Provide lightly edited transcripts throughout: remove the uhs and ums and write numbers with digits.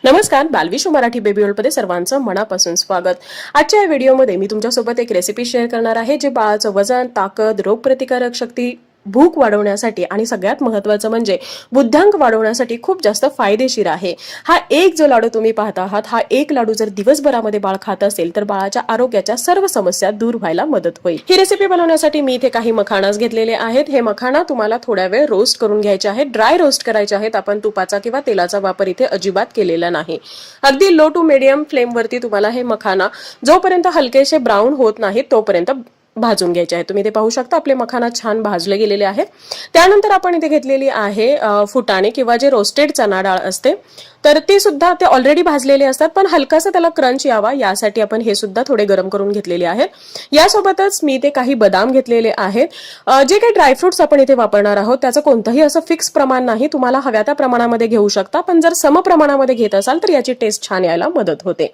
नमस्कार, बालविश्व मराठी बेबी वर्ल्डमध्ये सर्वांचं मनापासून स्वागत। आजच्या या व्हिडिओमध्ये मी तुमच्यासोबत एक रेसिपी शेअर करणार आहे जे बाळाचं वजन, ताकद, रोगप्रतिकारक शक्ती, भूक वाढवण्यासाठी आणि सगळ्यात महत्त्वाचं म्हणजे बुद्ध्यांक वाढवण्यासाठी खूप जास्त फायदेशीर आहे। हा एक जो लाडू तुम्ही पाहता आहात, हा एक लाडू जर दिवसभरामध्ये बाळ खात असेल तर बाळाच्या आरोग्याच्या सर्व समस्या दूर व्हायला मदत होईल। ही रेसिपी बनवण्यासाठी मी इथे काही मखानास घेतलेले आहेत। हे मखाना तुम्हाला थोड्या वेळ रोस्ट करून घ्यायचे आहेत, ड्राय रोस्ट करायचे आहेत। आपण तुपाचा किंवा तेलाचा वापर इथे अजिबात केलेला नाही। अगदी लो टू मीडियम फ्लेम वरती तुम्हाला हे मखाना जोपर्यंत हलकेसे ब्राऊन होत नाही तोपर्यंत भाजून घ्यायचे आहे। तुम्ही इथे पाहू शकता आपले मखाना छान भाजले गेलेले आहेत। त्यानंतर आपण इथे घेतलेली आहे फुटाणे किंवा जे रोस्टेड चणा डाळ असते, तर ते सुद्धा ते ऑलरेडी भाजलेले असतात, पण हलकासा त्याला क्रंच यावा यासाठी आपण हे सुद्धा थोडे गरम करून घेतलेले आहेत। यासोबतच मी इथे काही बदाम घेतलेले आहेत। जे काही ड्रायफ्रुट्स आपण इथे वापरणार आहोत त्याचं कोणतंही असं फिक्स प्रमाण नाही, तुम्हाला हव्या त्या प्रमाणामध्ये घेऊ शकता, पण जर सम प्रमाणामध्ये घेत असाल तर याची टेस्ट छान यायला मदत होते।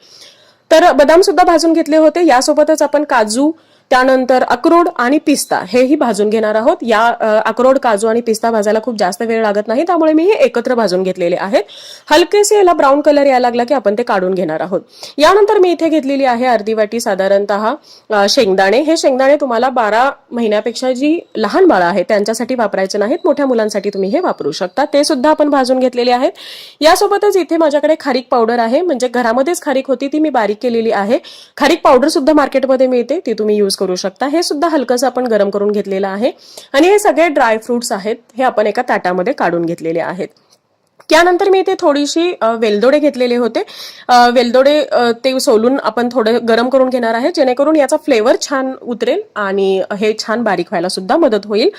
तर बदाम सुद्धा भाजून घेतले होते। यासोबतच आपण काजू, त्यानंतर अक्रोड आणि पिस्ता हेही भाजून घेणार आहोत। या अक्रोड, काजू आणि पिस्ता भाजायला खूप जास्त वेळ लागत नाही, त्यामुळे मी हे एकत्र भाजून घेतलेले आहेत। हलकेसे याला ब्राऊन कलर यायला लागला की आपण ते काढून घेणार आहोत। यानंतर मी इथे घेतलेली आहे अर्धी वाटी साधारणतः शेंगदाणे। हे शेंगदाणे तुम्हाला 12 महिन्यापेक्षा जी लहान बाळं आहेत त्यांच्यासाठी वापरायचे नाहीत, मोठ्या मुलांसाठी तुम्ही हे वापरू शकता। ते सुद्धा आपण भाजून घेतलेले आहेत। यासोबतच इथे माझ्याकडे खारीक पावडर आहे, म्हणजे घरामध्येच खारीक होती ती मी बारीक केलेली आहे। खारीक पावडर सुद्धा मार्केटमध्ये मिळते, ती तुम्ही यूज करू शकता। हे सुद्धा हलकंसं आपण गरम करून घेतलेलं आहे आणि हे सगळे ड्राय फ्रुट्स आहेत, हे आपण एका ताटामध्ये काढून घेतलेले आहेत। त्यानंतर मी इथे थोडीशी वेलदोडे घेतलेले होते। वेलदोडे ते सोलून आपण थोडे गरम करून घेणार आहे, जेणेकरून याचा फ्लेवर छान उतरेल आणि हे छान बारीक व्हायला सुद्धा मदत होईल।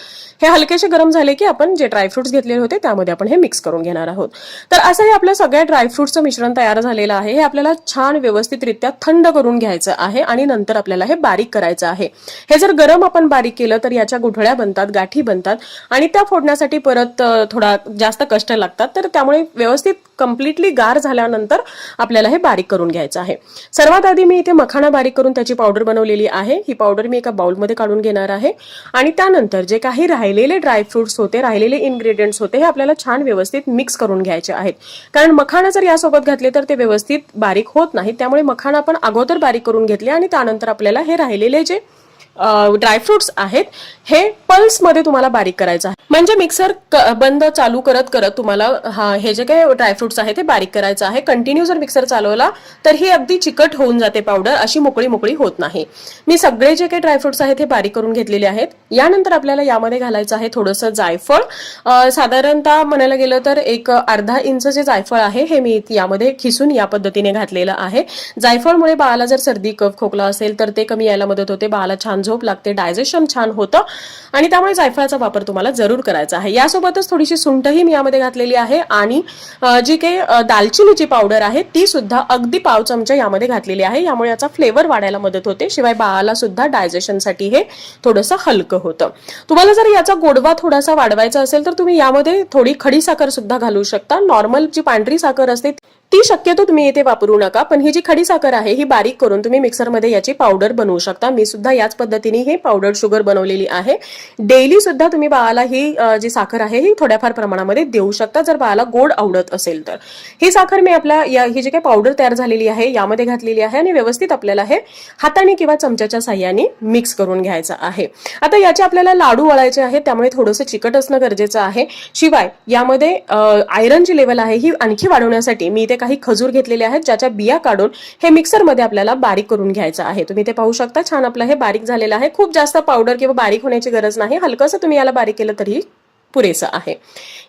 हे हलकेसे गरम झाले की आपण जे ड्रायफ्रुट्स घेतलेले होते त्यामध्ये आपण हे मिक्स करून घेणार आहोत। तर असं हे आपल्या सगळ्या ड्रायफ्रुट्सचं मिश्रण तयार झालेलं आहे। हे आपल्याला छान व्यवस्थितरित्या थंड करून घ्यायचं आहे आणि नंतर आपल्याला हे बारीक करायचं आहे। हे जर गरम आपण बारीक केलं तर याच्या गुठळ्या बनतात, गाठी बनतात आणि त्या फोडण्यासाठी परत थोडा जास्त कष्ट लागतात। तर त्यामुळे व्यवस्थित कंप्लीटली गार झाल्यानंतर आपल्याला हे बारीक करून घ्यायचं आहे। सर्वात आधी मी इथे मखाना बारीक करून त्याची पावडर बनवलेली आहे। ही पावडर मी एका बाउलमध्ये काढून घेणार आहे आणि त्यानंतर जे काही राहिलेले ड्रायफ्रुट्स होते, राहिलेले इन्ग्रेडियंट्स होते, हे आपल्याला छान व्यवस्थित मिक्स करून घ्यायचे आहेत। कारण मखाना जर यासोबत घातले तर ते व्यवस्थित बारीक होत नाही, त्यामुळे मखाना आपण अगोदर बारीक करून घेतले आणि त्यानंतर आपल्याला हे राहिलेले जे ड्रायफ्रुट्स आहेत हे पल्स मध्ये तुम्हाला बारीक करायचं आहे। म्हणजे मिक्सर बंद चालू करत करत तुम्हाला हे जे काही ड्रायफ्रुट्स आहेत ते बारीक करायचं आहे। कंटिन्यू जर मिक्सर चालवला तर ही अगदी चिकट होऊन जाते पावडर, अशी मोकळी मोकळी होत नाही। मी सगळे जे काही ड्रायफ्रुट्स आहेत हे बारीक करून घेतलेले आहेत। यानंतर आपल्याला यामध्ये घालायचं आहे थोडंसं जायफळ। साधारणतः म्हणायला गेलं तर एक अर्धा इंच जे जायफळ आहे हे मी यामध्ये खिसून या पद्धतीने घातलेलं आहे। जायफळमुळे बाळाला जर सर्दी, कफ, खोकला असेल तर ते कमी यायला मदत होते, बाळाला छान झोप लागते, डायजेशन छान होतं आणि त्यामुळे जायफळाचा वापर तुम्हाला जरूर करायचा आहे। यासोबतच थोडीशी सुंठही मी यामध्ये घातलेली आहे आणि जी काही दालचिनीची पावडर आहे ती सुद्धा अगदी पाव चमचा यामध्ये घातलेली आहे। यामुळे याचा फ्लेवर वाढायला मदत होते, शिवाय बाळाला सुद्धा डायजेशनसाठी हे थोडंसं हलकं होतं। तुम्हाला जर याचा गोडवा थोडासा वाढवायचा असेल तर तुम्ही यामध्ये थोडी खडी साखर सुद्धा घालू शकता। नॉर्मल जी पांढरी साखर असते ती शक्यतो तुम्ही इथे वापरू नका, पण ही जी खडी साखर आहे ही बारीक करून तुम्ही मिक्सरमध्ये याची पावडर बनवू शकता। मी सुद्धा याच पद्धतीने ही पावडर शुगर बनवलेली आहे। डेली सुद्धा तुम्ही बाळाला ही जी साखर आहे ही थोड्याफार प्रमाणामध्ये देऊ शकता जर बाळाला गोड आवडत असेल तर। ही साखर मी आपल्या ही जी काही पावडर तयार झालेली आहे यामध्ये घातलेली आहे आणि व्यवस्थित आपल्याला हे हाताने किंवा चमच्याच्या साह्याने मिक्स करून घ्यायचं आहे। आता याचे आपल्याला लाडू वळायचे आहेत, त्यामुळे थोडंसं चिकट असणं गरजेचं आहे। शिवाय यामध्ये आयरनची लेवल आहे ही आणखी वाढवण्यासाठी मी काही खजूर घेतलेले आहेत, ज्याच्या बिया काढून हे मिक्सरमध्ये आपल्याला बारीक करून घ्यायचं आहे। तुम्ही ते पाहू शकता छान आपलं हे बारीक झालेलं आहे। खूप जास्त पावडर किंवा बारीक होण्याची गरज नाही, हलकंसं तुम्ही याला बारीक केलं तरी पुरेसं आहे।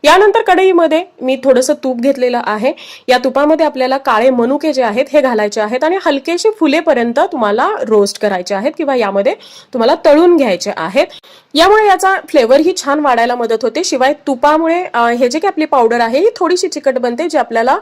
यानंतर कढईमध्ये मी थोडंसं तूप घेतलेलं आहे। या तुपामध्ये आपल्याला काळे मनुके जे आहेत हे घालायचे आहेत आणि हलकेसे फुलेपर्यंत तुम्हाला रोस्ट करायचे आहेत किंवा यामध्ये तुम्हाला तळून घ्यायचे आहेत। यामुळे याचा फ्लेवर ही छान वाढायला मदत होते। शिवाय तुपामुळे हे जे काही आपली पावडर आहे ही थोडीशी चिकट बनते, जे आपल्याला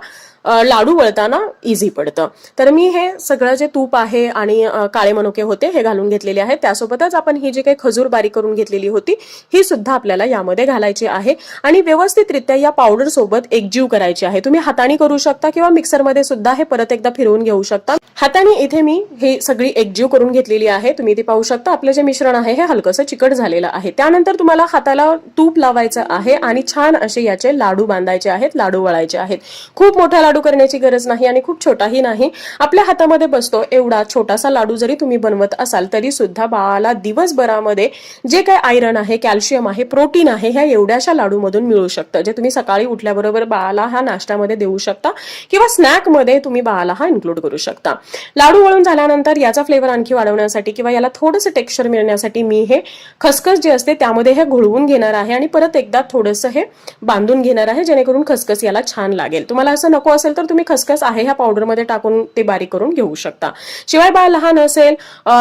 लाडू वळताना इझी पडतं। तर मी हे सगळं जे तूप आहे आणि काळे मनुके होते हे घालून घेतलेले आहेत। त्यासोबतच आपण ही जी काही खजूर बारीक करून घेतलेली होती ही सुद्धा आपल्याला यामध्ये घालायची आहे आणि व्यवस्थितरित्या या पावडर सोबत एकजीव करायची आहे। तुम्ही हाताने करू शकता किंवा मिक्सरमध्ये सुद्धा हे परत एकदा फिरवून घेऊ शकता। हाताने इथे मी हे सगळी एकजीव करून घेतलेली आहे। तुम्ही इथे पाहू शकता आपलं जे मिश्रण आहे हे हलकंसं चिकट झालेलं आहे। त्यानंतर तुम्हाला हाताला तूप लावायचं आहे आणि छान असे याचे लाडू बांधायचे आहेत, लाडू वळायचे आहेत। खूप मोठा लाडू लाडू करण्याची गरज नाही आणि खूप छोटाही नाही. आपल्या हातामध्ये बसतो एवढा छोटासा लाडू जरी तुम्ही बनवत असाल तरी सुद्धा बाळाला दिवसभरामध्ये जे काही आयरन आहे, कॅल्शियम आहे, प्रोटीन आहे, ह्या एवढ्याशा लाडूमधून मिळू शकतं, जे तुम्ही सकाळी उठल्याबरोबर बाळाला हा नाश्त्यामध्ये देऊ शकता किंवा स्नॅक मध्ये तुम्ही बाळाला हा इन्क्लूड करू शकता. लाडू वळून झाल्यानंतर याचा फ्लेवर आणखी वाढवण्यासाठी किंवा याला थोडंसं टेक्स्चर मिळण्यासाठी मी हे खसखस जे असते त्यामध्ये हे घोळवून घेणार आहे आणि परत एकदा थोडंसं हे बांधून घेणार आहे, जेणेकरून खसखस याला छान लागेल. तुम्हाला असं नको असेल तर तुम्ही खसखस आहे ह्या पावडरमध्ये टाकून ते बारीक करून घेऊ शकता. शिवाय बाळ लहान असेल,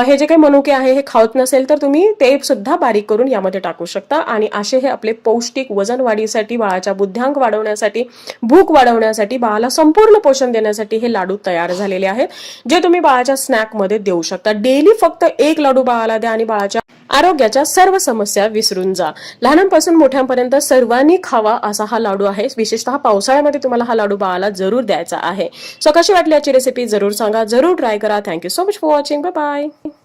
हे जे काही मनुके आहे हे खावत नसेल तर तुम्ही ते सुद्धा बारीक करून यामध्ये टाकू शकता. आणि असे हे आपले पौष्टिक वजन वाढीसाठी, बाळाच्या बुद्ध्यांक वाढवण्यासाठी, भूक वाढवण्यासाठी, बाळाला संपूर्ण पोषण देण्यासाठी हे लाडू तयार झालेले आहेत, जे तुम्ही बाळाच्या स्नॅक मध्ये देऊ शकता. डेली फक्त एक लाडू बाळाला द्या आणि बाळाच्या आरोग्याच्या सर्व समस्या विसरून जा. लहानांपासून मोठ्यांपर्यंत सर्वांनी खावा असा हा लाडू आहे. विशेषतः पावसाळ्यामध्ये तुम्हाला हा लाडू बाळाला जरूर द्यायचा आहे. सो कशी वाटली याची रेसिपी जरूर सांगा, जरूर ट्राय करा. Thank you so much for watching. Bye bye.